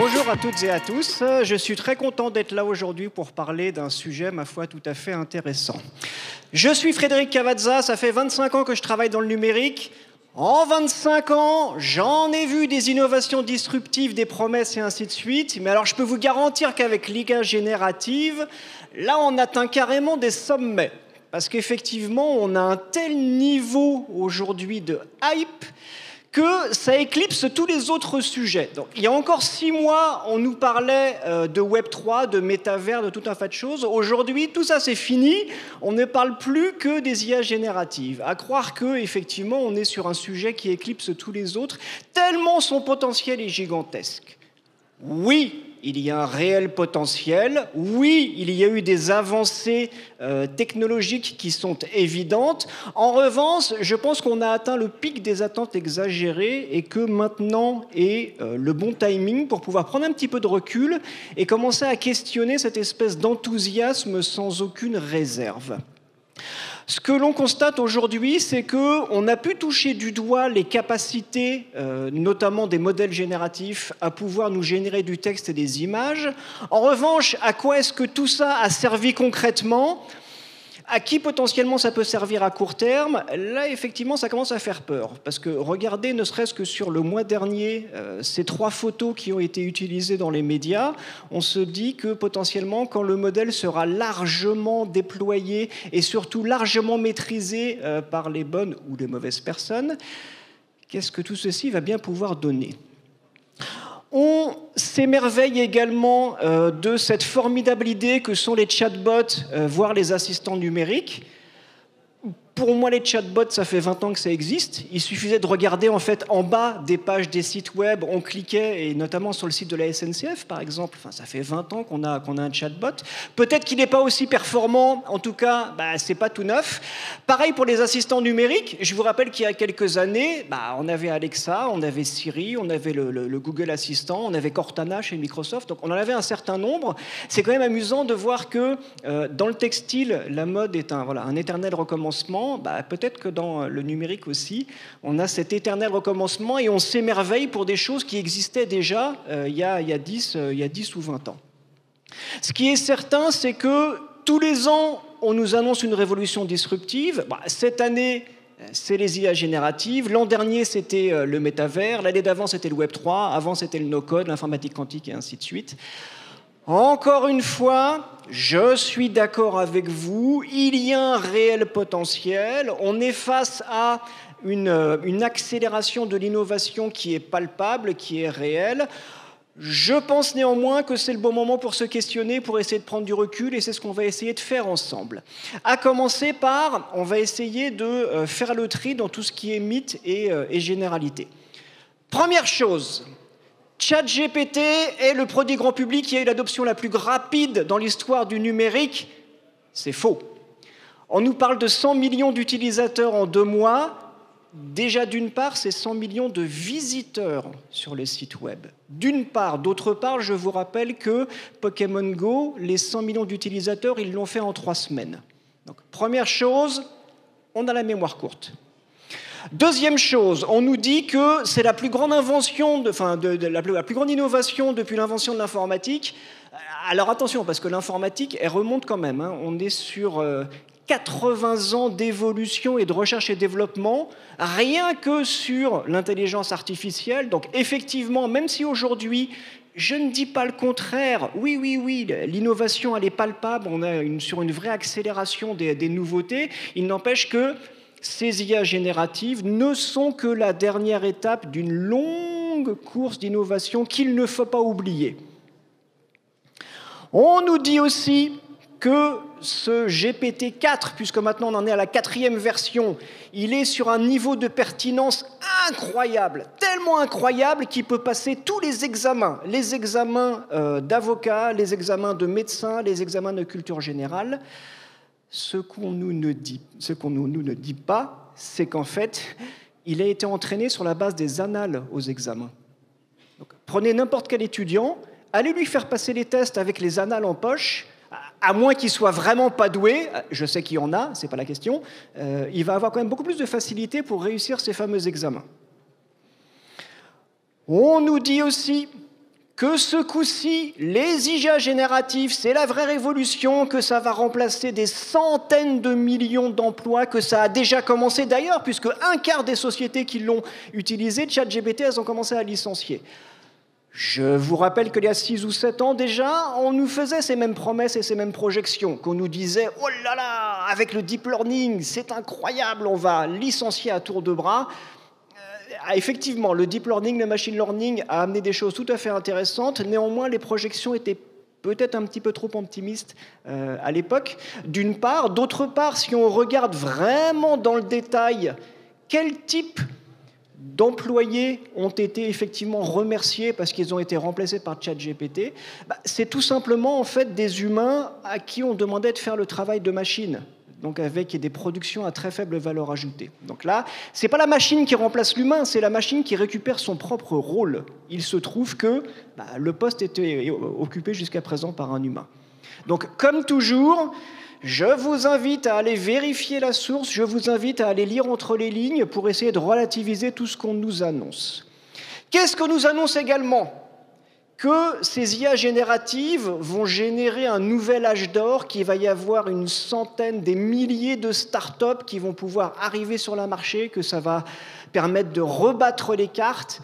Bonjour à toutes et à tous, je suis très content d'être là aujourd'hui pour parler d'un sujet, ma foi, tout à fait intéressant. Je suis Frédéric Cavazza, ça fait 25 ans que je travaille dans le numérique. En 25 ans, j'en ai vu des innovations disruptives, des promesses et ainsi de suite. Mais alors je peux vous garantir qu'avec l'IA générative, là on atteint carrément des sommets. Parce qu'effectivement, on a un tel niveau aujourd'hui de hype que ça éclipse tous les autres sujets. Donc, il y a encore 6 mois, on nous parlait de Web3, de métavers, de tout un tas de choses. Aujourd'hui, tout ça c'est fini. On ne parle plus que des IA génératives. À croire qu'effectivement, on est sur un sujet qui éclipse tous les autres, tellement son potentiel est gigantesque. Oui, il y a un réel potentiel. Oui, il y a eu des avancées technologiques qui sont évidentes. En revanche, je pense qu'on a atteint le pic des attentes exagérées et que maintenant est le bon timing pour pouvoir prendre un petit peu de recul et commencer à questionner cette espèce d'enthousiasme sans aucune réserve. Ce que l'on constate aujourd'hui, c'est qu'on a pu toucher du doigt les capacités, notamment des modèles génératifs, à pouvoir nous générer du texte et des images. En revanche, à quoi est-ce que tout ça a servi concrètement ? À qui potentiellement ça peut servir à court terme? Là, effectivement, ça commence à faire peur. Parce que regardez, ne serait-ce que sur le mois dernier, ces 3 photos qui ont été utilisées dans les médias, on se dit que potentiellement, quand le modèle sera largement déployé et surtout largement maîtrisé par les bonnes ou les mauvaises personnes, qu'est-ce que tout ceci va bien pouvoir donner ? On s'émerveille également de cette formidable idée que sont les chatbots, voire les assistants numériques. Pour moi, les chatbots, ça fait 20 ans que ça existe. Il suffisait de regarder en fait en bas des pages des sites web, on cliquait, et notamment sur le site de la SNCF, par exemple. Enfin, ça fait 20 ans qu'on a un chatbot. Peut-être qu'il n'est pas aussi performant, en tout cas, c'est pas tout neuf. Pareil pour les assistants numériques. Je vous rappelle qu'il y a quelques années, on avait Alexa, on avait Siri, on avait le Google Assistant, on avait Cortana chez Microsoft. Donc on en avait un certain nombre. C'est quand même amusant de voir que dans le textile, la mode est un éternel recommencement. Peut-être que dans le numérique aussi, on a cet éternel recommencement et on s'émerveille pour des choses qui existaient déjà il y a 10 ou 20 ans. Ce qui est certain, c'est que tous les ans, on nous annonce une révolution disruptive. Cette année, c'est les IA génératives. L'an dernier, c'était le métavers. L'année d'avant, c'était le Web3. Avant, c'était le no-code, l'informatique quantique et ainsi de suite. Encore une fois, je suis d'accord avec vous, il y a un réel potentiel, on est face à une accélération de l'innovation qui est palpable, qui est réelle. Je pense néanmoins que c'est le bon moment pour se questionner, pour essayer de prendre du recul, et c'est ce qu'on va essayer de faire ensemble. À commencer par, on va essayer de faire le tri dans tout ce qui est mythe et généralité. Première chose, ChatGPT est le produit grand public qui a eu l'adoption la plus rapide dans l'histoire du numérique. C'est faux. On nous parle de 100 millions d'utilisateurs en 2 mois. Déjà, d'une part, c'est 100 millions de visiteurs sur les sites web. D'une part. D'autre part, je vous rappelle que Pokémon Go, les 100 millions d'utilisateurs, ils l'ont fait en 3 semaines. Donc, première chose, on a la mémoire courte. Deuxième chose, on nous dit que c'est la plus grande invention, la plus grande innovation depuis l'invention de l'informatique. Alors attention, parce que l'informatique, elle remonte quand même. On est sur 80 ans d'évolution et de recherche et développement, rien que sur l'intelligence artificielle. Donc effectivement, même si aujourd'hui, je ne dis pas le contraire, oui, l'innovation, elle est palpable, on est sur une vraie accélération des nouveautés, il n'empêche que ces IA génératives ne sont que la dernière étape d'une longue course d'innovation qu'il ne faut pas oublier. On nous dit aussi que ce GPT-4, puisque maintenant on en est à la 4e version, il est sur un niveau de pertinence incroyable, tellement incroyable qu'il peut passer tous les examens d'avocats, les examens de médecins, les examens de culture générale. Ce qu'on nous ne dit pas, c'est qu'en fait, il a été entraîné sur la base des annales aux examens. Donc, prenez n'importe quel étudiant, allez lui faire passer les tests avec les annales en poche, à moins qu'il soit vraiment pas doué, je sais qu'il y en a, c'est pas la question, il va avoir quand même beaucoup plus de facilité pour réussir ces fameux examens. On nous dit aussi que ce coup-ci, les IA génératifs, c'est la vraie révolution, que ça va remplacer des centaines de millions d'emplois, que ça a déjà commencé d'ailleurs, puisque un quart des sociétés qui l'ont utilisé, ChatGPT, elles ont commencé à licencier. Je vous rappelle qu'il y a 6 ou 7 ans déjà, on nous faisait ces mêmes promesses et ces mêmes projections, qu'on nous disait « Oh là là, avec le deep learning, c'est incroyable, on va licencier à tour de bras ». Effectivement, le deep learning, le machine learning a amené des choses tout à fait intéressantes. Néanmoins, les projections étaient peut-être un petit peu trop optimistes à l'époque, d'une part. D'autre part, si on regarde vraiment dans le détail quel type d'employés ont été effectivement remerciés parce qu'ils ont été remplacés par ChatGPT, c'est tout simplement en fait des humains à qui on demandait de faire le travail de machine. Donc avec des productions à très faible valeur ajoutée. Donc là, ce n'est pas la machine qui remplace l'humain, c'est la machine qui récupère son propre rôle. Il se trouve que le poste était occupé jusqu'à présent par un humain. Donc comme toujours, je vous invite à aller vérifier la source, je vous invite à aller lire entre les lignes pour essayer de relativiser tout ce qu'on nous annonce. Qu'est-ce qu'on nous annonce également ? Que ces IA génératives vont générer un nouvel âge d'or, qu'il va y avoir une centaine, des milliers de startups qui vont pouvoir arriver sur le marché, que ça va permettre de rebattre les cartes.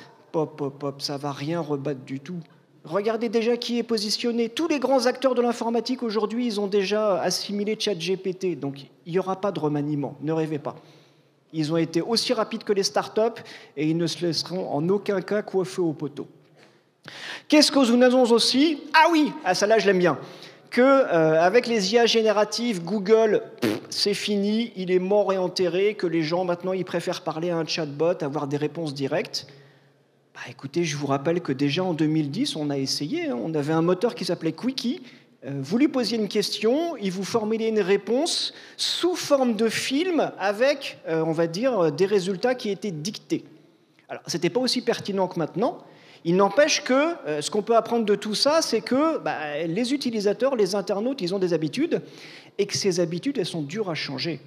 Ça ne va rien rebattre du tout. Regardez déjà qui est positionné. Tous les grands acteurs de l'informatique aujourd'hui, ils ont déjà assimilé ChatGPT, donc il n'y aura pas de remaniement, ne rêvez pas. Ils ont été aussi rapides que les startups et ils ne se laisseront en aucun cas coiffer au poteau. Qu'est-ce qu'on nous annonce aussi ? Ah oui, celle-là je l'aime bien. Qu'avec les IA génératives, Google, c'est fini, il est mort et enterré, que les gens maintenant ils préfèrent parler à un chatbot, avoir des réponses directes. Écoutez, je vous rappelle que déjà en 2010, on a essayé, on avait un moteur qui s'appelait Quickie. Vous lui posiez une question, il vous formulait une réponse sous forme de film avec, on va dire, des résultats qui étaient dictés. Alors, ce n'était pas aussi pertinent que maintenant. Il n'empêche que ce qu'on peut apprendre de tout ça, c'est que les utilisateurs, les internautes, ils ont des habitudes et que ces habitudes, elles sont dures à changer.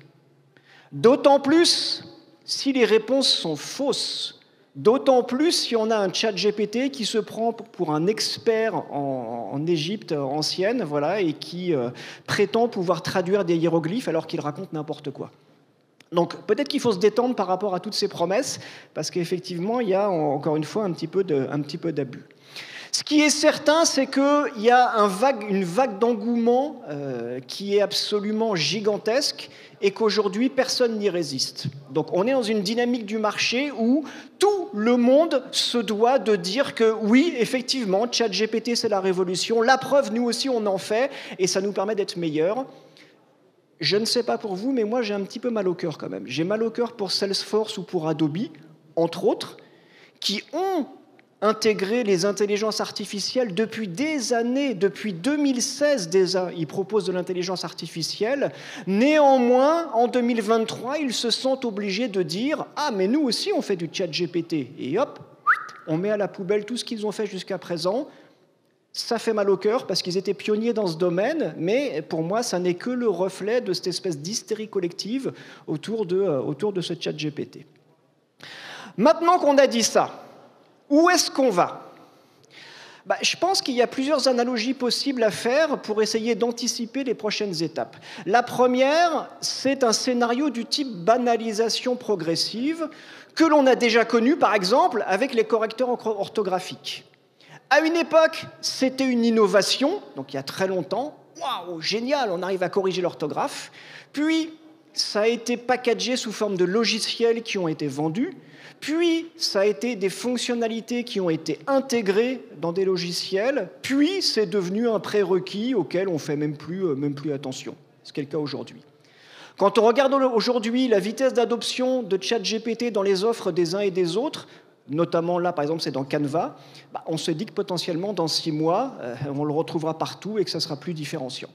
D'autant plus si les réponses sont fausses. D'autant plus si on a un ChatGPT qui se prend pour un expert en Égypte ancienne, voilà, et qui prétend pouvoir traduire des hiéroglyphes alors qu'il raconte n'importe quoi. Donc peut-être qu'il faut se détendre par rapport à toutes ces promesses, parce qu'effectivement, il y a encore une fois un petit peu d'abus. Ce qui est certain, c'est qu'il y a une vague d'engouement qui est absolument gigantesque et qu'aujourd'hui, personne n'y résiste. Donc on est dans une dynamique du marché où tout le monde se doit de dire que oui, effectivement, ChatGPT, c'est la révolution. La preuve, nous aussi, on en fait et ça nous permet d'être meilleurs. Je ne sais pas pour vous, mais moi, j'ai un petit peu mal au cœur quand même. J'ai mal au cœur pour Salesforce ou pour Adobe, entre autres, qui ont intégré les intelligences artificielles depuis des années, depuis 2016 déjà, ils proposent de l'intelligence artificielle. Néanmoins, en 2023, ils se sentent obligés de dire « Ah, mais nous aussi, on fait du ChatGPT ». Et hop, on met à la poubelle tout ce qu'ils ont fait jusqu'à présent. Ça fait mal au cœur parce qu'ils étaient pionniers dans ce domaine, mais pour moi, ça n'est que le reflet de cette espèce d'hystérie collective autour de ce ChatGPT. Maintenant qu'on a dit ça, où est-ce qu'on va ? Je pense qu'il y a plusieurs analogies possibles à faire pour essayer d'anticiper les prochaines étapes. La première, c'est un scénario du type banalisation progressive que l'on a déjà connu, par exemple, avec les correcteurs orthographiques. À une époque, c'était une innovation, donc il y a très longtemps. Waouh, génial, on arrive à corriger l'orthographe. Puis, ça a été packagé sous forme de logiciels qui ont été vendus. Puis, ça a été des fonctionnalités qui ont été intégrées dans des logiciels. Puis, c'est devenu un prérequis auquel on ne fait même plus attention. Ce qui est le cas aujourd'hui. Quand on regarde aujourd'hui la vitesse d'adoption de ChatGPT dans les offres des uns et des autres, notamment là, par exemple, c'est dans Canva, on se dit que potentiellement, dans 6 mois, on le retrouvera partout et que ça sera plus différenciant.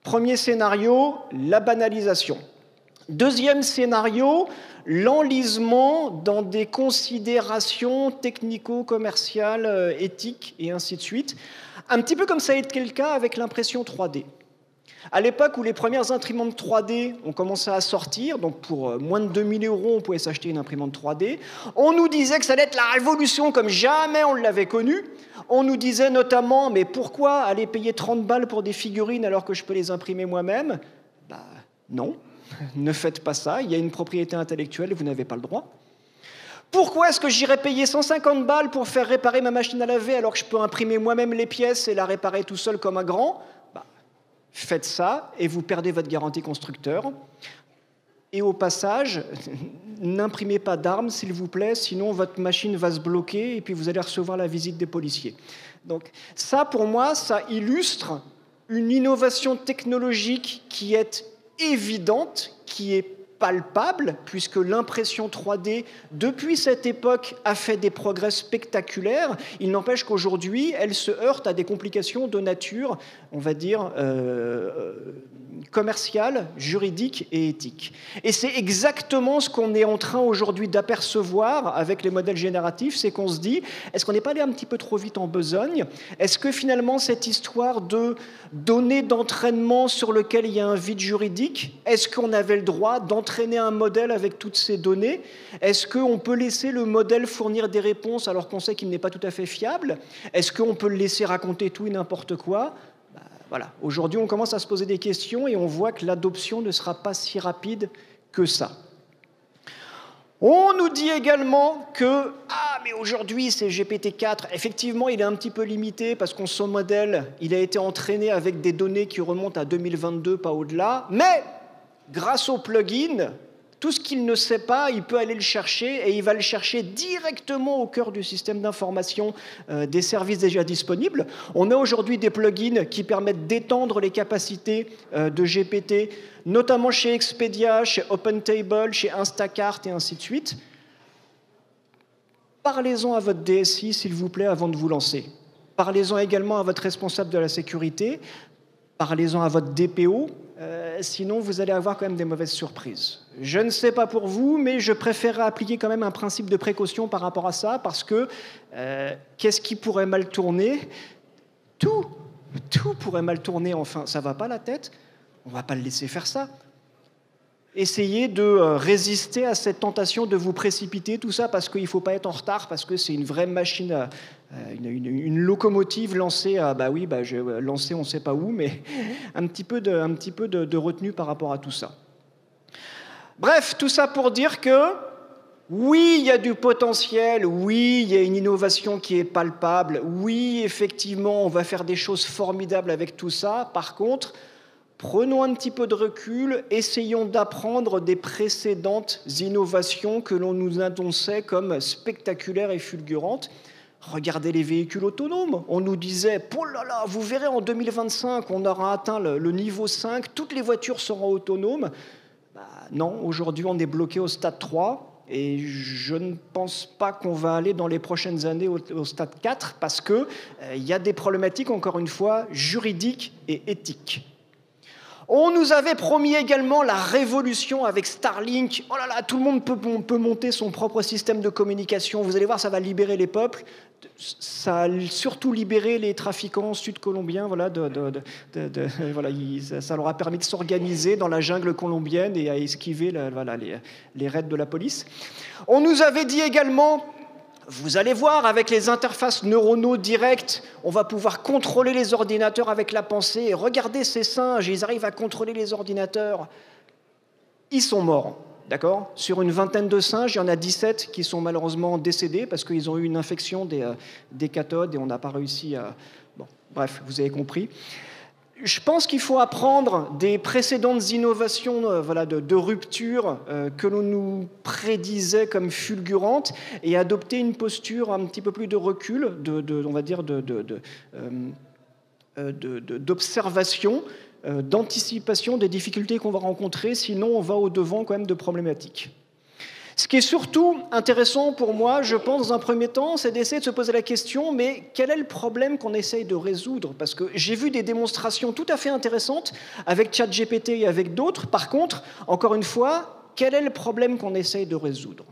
Premier scénario, la banalisation. Deuxième scénario, l'enlisement dans des considérations technico-commerciales, éthiques et ainsi de suite. Un petit peu comme ça a été le cas avec l'impression 3D. À l'époque où les premières imprimantes 3D ont commencé à sortir, donc pour moins de 2000 €, on pouvait s'acheter une imprimante 3D, on nous disait que ça allait être la révolution comme jamais on l'avait connue. On nous disait notamment, mais pourquoi aller payer 30 balles pour des figurines alors que je peux les imprimer moi-même? Bah non, ne faites pas ça, il y a une propriété intellectuelle et vous n'avez pas le droit. Pourquoi est-ce que j'irais payer 150 balles pour faire réparer ma machine à laver alors que je peux imprimer moi-même les pièces et la réparer tout seul comme un grand? Faites ça et vous perdez votre garantie constructeur. Et au passage, n'imprimez pas d'armes, s'il vous plaît, sinon votre machine va se bloquer et puis vous allez recevoir la visite des policiers. Donc ça, pour moi, ça illustre une innovation technologique qui est évidente, qui est palpable, puisque l'impression 3D, depuis cette époque, a fait des progrès spectaculaires. Il n'empêche qu'aujourd'hui, elle se heurte à des complications de nature, on va dire, commerciale, juridique et éthique. Et c'est exactement ce qu'on est en train aujourd'hui d'apercevoir avec les modèles génératifs, c'est qu'on se dit, est-ce qu'on n'est pas allé un petit peu trop vite en besogne? Est-ce que finalement cette histoire de données d'entraînement sur lequel il y a un vide juridique, est-ce qu'on avait le droit d'entraîner un modèle avec toutes ces données? Est-ce qu'on peut laisser le modèle fournir des réponses alors qu'on sait qu'il n'est pas tout à fait fiable? Est-ce qu'on peut le laisser raconter tout et n'importe quoi? Voilà. Aujourd'hui, on commence à se poser des questions et on voit que l'adoption ne sera pas si rapide que ça. On nous dit également que mais aujourd'hui, c'est GPT-4. Effectivement, il est un petit peu limité parce que son modèle, il a été entraîné avec des données qui remontent à 2022, pas au-delà. Mais grâce au plugin, tout ce qu'il ne sait pas, il peut aller le chercher et il va le chercher directement au cœur du système d'information des services déjà disponibles. On a aujourd'hui des plugins qui permettent d'étendre les capacités de GPT, notamment chez Expedia, chez OpenTable, chez Instacart et ainsi de suite. Parlez-en à votre DSI, s'il vous plaît, avant de vous lancer. Parlez-en également à votre responsable de la sécurité. Parlez-en à votre DPO. Sinon, vous allez avoir quand même des mauvaises surprises. Je ne sais pas pour vous, mais je préférerais appliquer quand même un principe de précaution par rapport à ça, parce que qu'est-ce qui pourrait mal tourner? Tout pourrait mal tourner, enfin, ça ne va pas la tête? On ne va pas le laisser faire ça. Essayez de résister à cette tentation de vous précipiter, tout ça, parce qu'il ne faut pas être en retard, parce que c'est une vraie machine, une locomotive lancée, lancée on ne sait pas où, mais un petit peu de retenue par rapport à tout ça. Bref, tout ça pour dire que, oui, il y a du potentiel, oui, il y a une innovation qui est palpable, oui, effectivement, on va faire des choses formidables avec tout ça. Par contre, prenons un petit peu de recul, essayons d'apprendre des précédentes innovations que l'on nous annonçait comme spectaculaires et fulgurantes. Regardez les véhicules autonomes. On nous disait, oh là là, vous verrez en 2025, on aura atteint le niveau 5, toutes les voitures seront autonomes. Non, aujourd'hui, on est bloqué au stade 3. Et je ne pense pas qu'on va aller dans les prochaines années au stade 4 parce qu'il y a des problématiques, encore une fois, juridiques et éthiques. On nous avait promis également la révolution avec Starlink. Oh là là, tout le monde peut monter son propre système de communication. Vous allez voir, ça va libérer les peuples. Ça a surtout libéré les trafiquants sud-colombiens. Voilà, ça leur a permis de s'organiser dans la jungle colombienne et à esquiver les raids de la police. On nous avait dit également... Vous allez voir, avec les interfaces neuronaux directes, on va pouvoir contrôler les ordinateurs avec la pensée. Et regardez ces singes, ils arrivent à contrôler les ordinateurs. Ils sont morts, d'accord? Sur une vingtaine de singes, il y en a 17 qui sont malheureusement décédés parce qu'ils ont eu une infection des cathodes et on n'a pas réussi à... Bon, bref, vous avez compris. Je pense qu'il faut apprendre des précédentes innovations de rupture que l'on nous prédisait comme fulgurantes et adopter une posture un petit peu plus de recul, d'observation, d'anticipation des difficultés qu'on va rencontrer, sinon on va au-devant quand même de problématiques. Ce qui est surtout intéressant pour moi, je pense, dans un premier temps, c'est d'essayer de se poser la question, mais quel est le problème qu'on essaye de résoudre? Parce que j'ai vu des démonstrations tout à fait intéressantes avec ChatGPT et avec d'autres. Par contre, encore une fois, quel est le problème qu'on essaye de résoudre?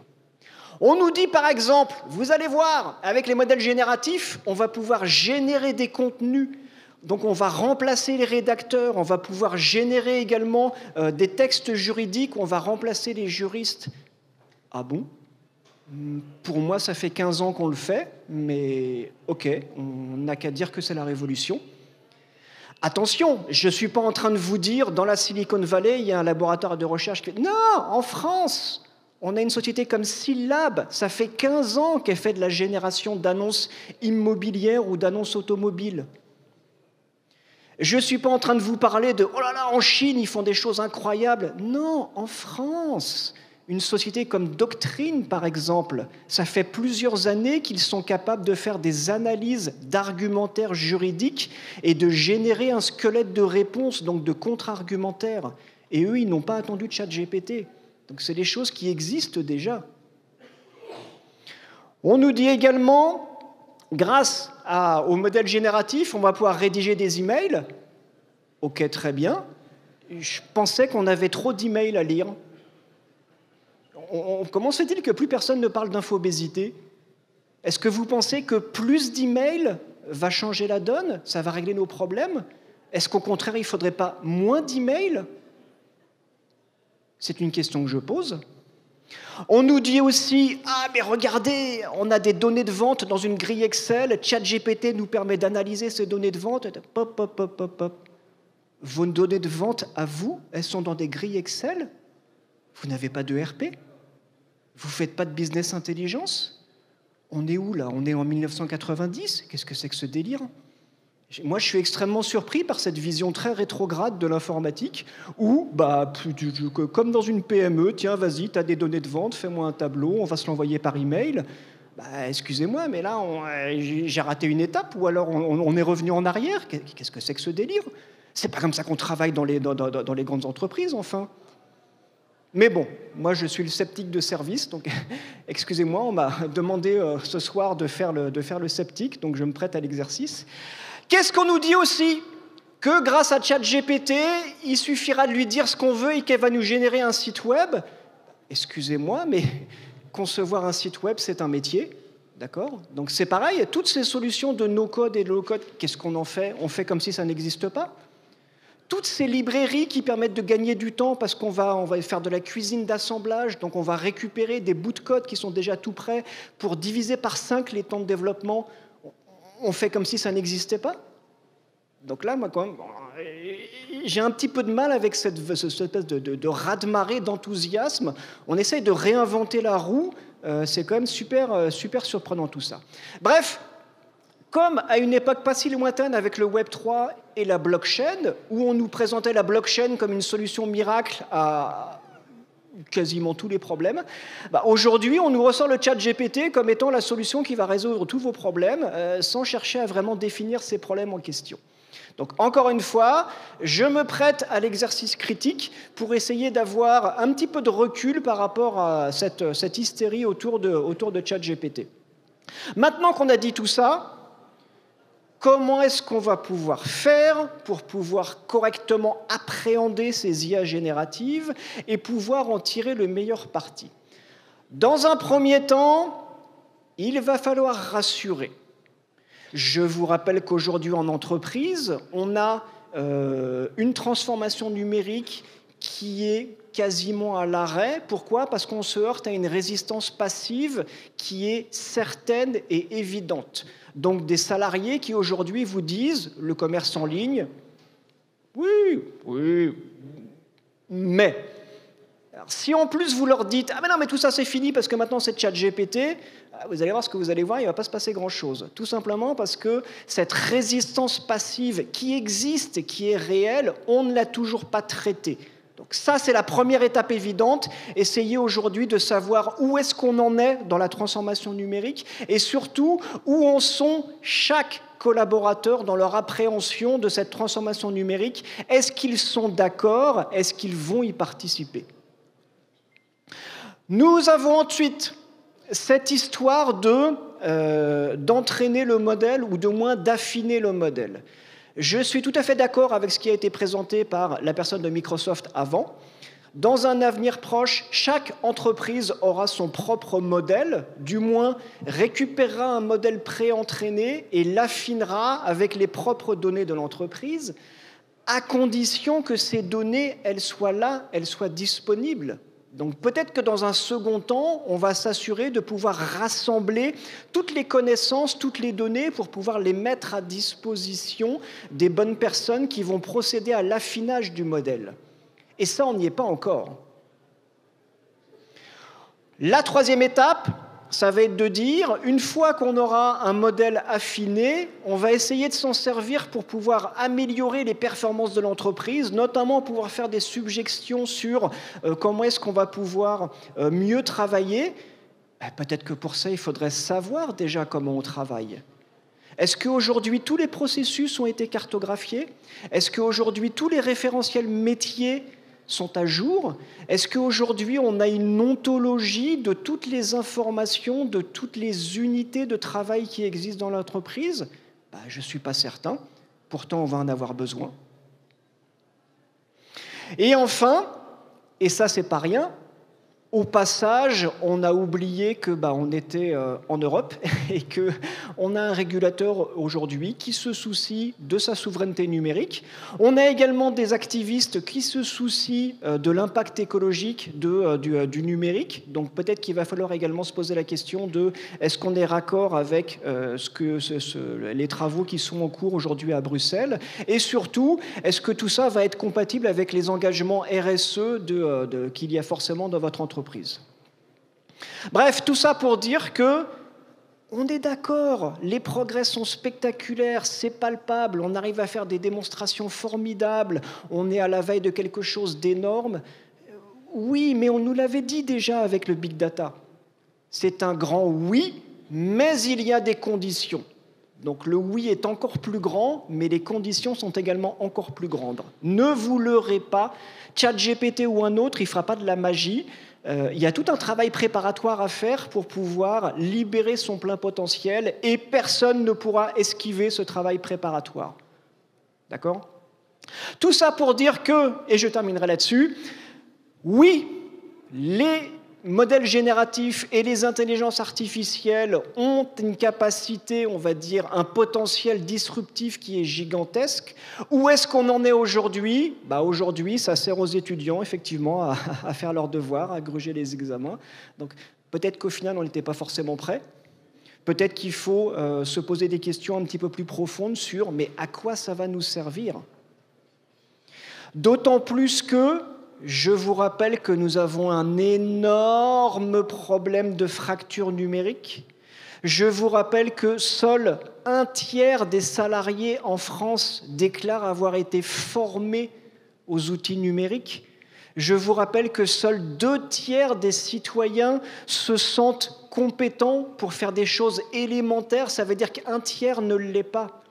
On nous dit, par exemple, vous allez voir, avec les modèles génératifs, on va pouvoir générer des contenus. Donc on va remplacer les rédacteurs, on va pouvoir générer également des textes juridiques, on va remplacer les juristes. Ah bon? Pour moi, ça fait 15 ans qu'on le fait, mais ok, on n'a qu'à dire que c'est la révolution. Attention, je ne suis pas en train de vous dire, dans la Silicon Valley, il y a un laboratoire de recherche qui... Non, en France, on a une société comme Syllab, ça fait 15 ans qu'elle fait de la génération d'annonces immobilières ou d'annonces automobiles. Je ne suis pas en train de vous parler de « oh là là, en Chine, ils font des choses incroyables ». Non, en France, une société comme Doctrine, par exemple, ça fait plusieurs années qu'ils sont capables de faire des analyses d'argumentaire juridique et de générer un squelette de réponse, donc de contre-argumentaire. Et eux, ils n'ont pas attendu de ChatGPT. Donc c'est des choses qui existent déjà. On nous dit également... Grâce au modèle génératif, on va pouvoir rédiger des emails. Ok, très bien. Je pensais qu'on avait trop d'emails à lire. Comment se fait-il que plus personne ne parle d'infobésité? Est-ce que vous pensez que plus d'emails va changer la donne? Ça va régler nos problèmes? Est-ce qu'au contraire, il ne faudrait pas moins d'emails? C'est une question que je pose. On nous dit aussi « Ah, mais regardez, on a des données de vente dans une grille Excel, ChatGPT nous permet d'analyser ces données de vente. » Pop, pop, pop, pop, pop. Vos données de vente, à vous, elles sont dans des grilles Excel? Vous n'avez pas de RP? Vous ne faites pas de business intelligence? On est où, là? On est en 1990? Qu'est-ce que c'est que ce délire? Moi, je suis extrêmement surpris par cette vision très rétrograde de l'informatique où, comme dans une PME, tiens, vas-y, tu as des données de vente, fais-moi un tableau, on va se l'envoyer par email. Excusez-moi, mais là, j'ai raté une étape ou alors on est revenu en arrière. Qu'est-ce que c'est que ce délire? C'est pas comme ça qu'on travaille dans les grandes entreprises, enfin. Mais bon, moi, je suis le sceptique de service, donc excusez-moi, on m'a demandé ce soir de faire le sceptique, donc je me prête à l'exercice. Qu'est-ce qu'on nous dit aussi? Que grâce à ChatGPT, il suffira de lui dire ce qu'on veut et qu'elle va nous générer un site web. Excusez-moi, mais concevoir un site web, c'est un métier, d'accord? Donc c'est pareil, toutes ces solutions de no-code et de low-code, qu'est-ce qu'on en fait? On fait comme si ça n'existe pas. Toutes ces librairies qui permettent de gagner du temps parce qu'on va faire de la cuisine d'assemblage, donc on va récupérer des bouts de code qui sont déjà tout prêts pour diviser par 5 les temps de développement. On fait comme si ça n'existait pas. Donc là, moi, quand même, j'ai un petit peu de mal avec cette espèce de raz-de-marée d'enthousiasme. On essaye de réinventer la roue. C'est quand même super surprenant tout ça. Bref, comme à une époque pas si lointaine avec le Web 3 et la blockchain, où on nous présentait la blockchain comme une solution miracle à quasiment tous les problèmes. Aujourd'hui, on nous ressort le ChatGPT comme étant la solution qui va résoudre tous vos problèmes sans chercher à vraiment définir ces problèmes en question. Donc, encore une fois, je me prête à l'exercice critique pour essayer d'avoir un petit peu de recul par rapport à cette hystérie autour de ChatGPT. Maintenant qu'on a dit tout ça, comment est-ce qu'on va pouvoir faire pour pouvoir correctement appréhender ces IA génératives et pouvoir en tirer le meilleur parti? Dans un premier temps, il va falloir rassurer. Je vous rappelle qu'aujourd'hui en entreprise, on a une transformation numérique qui est quasiment à l'arrêt. Pourquoi? Parce qu'on se heurte à une résistance passive qui est certaine et évidente. Donc des salariés qui aujourd'hui vous disent, le commerce en ligne, oui, mais... Alors, si en plus vous leur dites « Ah mais non, mais tout ça c'est fini parce que maintenant c'est ChatGPT », vous allez voir ce que vous allez voir, il ne va pas se passer grand-chose. Tout simplement parce que cette résistance passive qui existe et qui est réelle, on ne l'a toujours pas traitée. Donc ça, c'est la première étape évidente. Essayez aujourd'hui de savoir où est-ce qu'on en est dans la transformation numérique et surtout où en sont chaque collaborateur dans leur appréhension de cette transformation numérique. Est-ce qu'ils sont d'accord? Est-ce qu'ils vont y participer? Nous avons ensuite cette histoire d'entraîner le modèle ou de moins d'affiner le modèle. Je suis tout à fait d'accord avec ce qui a été présenté par la personne de Microsoft avant. Dans un avenir proche, chaque entreprise aura son propre modèle, du moins récupérera un modèle pré-entraîné et l'affinera avec les propres données de l'entreprise, à condition que ces données, elles soient là, elles soient disponibles. Donc peut-être que dans un second temps, on va s'assurer de pouvoir rassembler toutes les connaissances, toutes les données pour pouvoir les mettre à disposition des bonnes personnes qui vont procéder à l'affinage du modèle. Et ça, on n'y est pas encore. La troisième étape, ça va être de dire, une fois qu'on aura un modèle affiné, on va essayer de s'en servir pour pouvoir améliorer les performances de l'entreprise, notamment pouvoir faire des suggestions sur comment est-ce qu'on va pouvoir mieux travailler. Peut-être que pour ça, il faudrait savoir déjà comment on travaille. Est-ce qu'aujourd'hui, tous les processus ont été cartographiés? Est-ce qu'aujourd'hui, tous les référentiels métiers sont à jour? Est-ce qu'aujourd'hui, on a une ontologie de toutes les informations, de toutes les unités de travail qui existent dans l'entreprise? Je ne suis pas certain. Pourtant, on va en avoir besoin. Et enfin, et ça, c'est pas rien, au passage, on a oublié que on était en Europe et qu'on a un régulateur aujourd'hui qui se soucie de sa souveraineté numérique. On a également des activistes qui se soucient de l'impact écologique du numérique. Donc peut-être qu'il va falloir également se poser la question de est-ce qu'on est raccord avec les travaux qui sont en cours aujourd'hui à Bruxelles, et surtout, est-ce que tout ça va être compatible avec les engagements RSE qu'il y a forcément dans votre entreprise. Bref, tout ça pour dire que on est d'accord, les progrès sont spectaculaires, c'est palpable, on arrive à faire des démonstrations formidables, on est à la veille de quelque chose d'énorme. Oui, mais on nous l'avait dit déjà avec le big data. C'est un grand oui, mais il y a des conditions. Donc le oui est encore plus grand, mais les conditions sont également encore plus grandes. Ne vous leurrez pas, ChatGPT ou un autre, il ne fera pas de la magie. Il y a tout un travail préparatoire à faire pour pouvoir libérer son plein potentiel et personne ne pourra esquiver ce travail préparatoire. D'accord ? Tout ça pour dire que, et je terminerai là-dessus, oui, les modèles génératifs et les intelligences artificielles ont une capacité, on va dire, un potentiel disruptif qui est gigantesque. Où est-ce qu'on en est aujourd'hui ? Aujourd'hui, ça sert aux étudiants, effectivement, à faire leurs devoirs, à gruger les examens. Donc, peut-être qu'au final, on n'était pas forcément prêts. Peut-être qu'il faut se poser des questions un petit peu plus profondes sur « mais à quoi ça va nous servir ?» D'autant plus que je vous rappelle que nous avons un énorme problème de fracture numérique. Je vous rappelle que seul un tiers des salariés en France déclarent avoir été formés aux outils numériques. Je vous rappelle que seuls 2 tiers des citoyens se sentent compétents pour faire des choses élémentaires. Ça veut dire qu'un tiers ne l'est pas.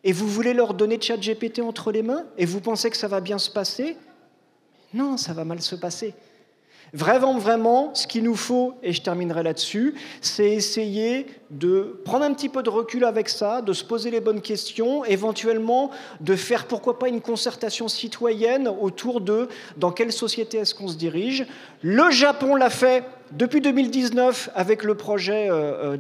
Et vous voulez leur donner ChatGPT entre les mains? Et vous pensez que ça va bien se passer? Non, ça va mal se passer. Vraiment, ce qu'il nous faut, et je terminerai là-dessus, c'est essayer de prendre un petit peu de recul avec ça, de se poser les bonnes questions, éventuellement de faire, pourquoi pas, une concertation citoyenne autour de dans quelle société est-ce qu'on se dirige. Le Japon l'a fait depuis 2019 avec le projet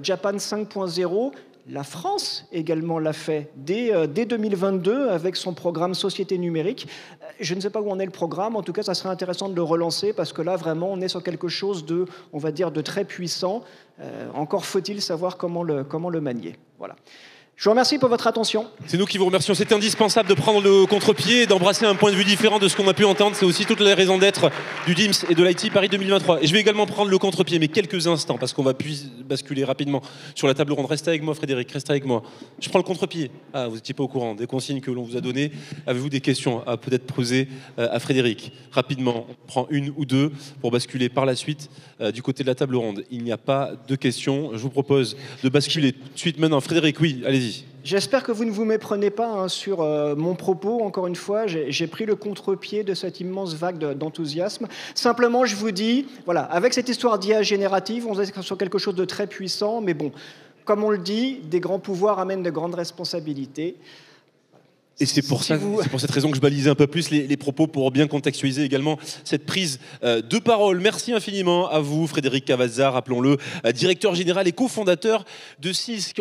Japan 5.0. La France également l'a fait dès 2022 avec son programme Société numérique. Je ne sais pas où en est le programme, en tout cas ça serait intéressant de le relancer parce que là vraiment on est sur quelque chose de, on va dire, de très puissant. Encore faut-il savoir comment le manier. Voilà. Je vous remercie pour votre attention. C'est nous qui vous remercions. C'est indispensable de prendre le contre-pied et d'embrasser un point de vue différent de ce qu'on a pu entendre. C'est aussi toute la raison d'être du DIMS et de l'IT Paris 2023. Et je vais également prendre le contre-pied, mais quelques instants, parce qu'on va basculer rapidement sur la table ronde. Restez avec moi, Frédéric, restez avec moi. Je prends le contre-pied. Ah, vous n'étiez pas au courant des consignes que l'on vous a données. Avez-vous des questions à peut-être poser à Frédéric? Rapidement, on prend une ou deux pour basculer par la suite du côté de la table ronde. Il n'y a pas de questions. Je vous propose de basculer tout de suite maintenant. Frédéric, oui, allez-y. J'espère que vous ne vous méprenez pas sur mon propos. Encore une fois, j'ai pris le contre-pied de cette immense vague d'enthousiasme. Simplement, je vous dis, voilà, avec cette histoire d'IA générative, on est sur quelque chose de très puissant, mais bon, comme on le dit, des grands pouvoirs amènent de grandes responsabilités. Et c'est pour cette raison que je balisais un peu plus les propos pour bien contextualiser également cette prise de parole. Merci infiniment à vous, Frédéric Cavazza, rappelons-le, directeur général et cofondateur de Cisc.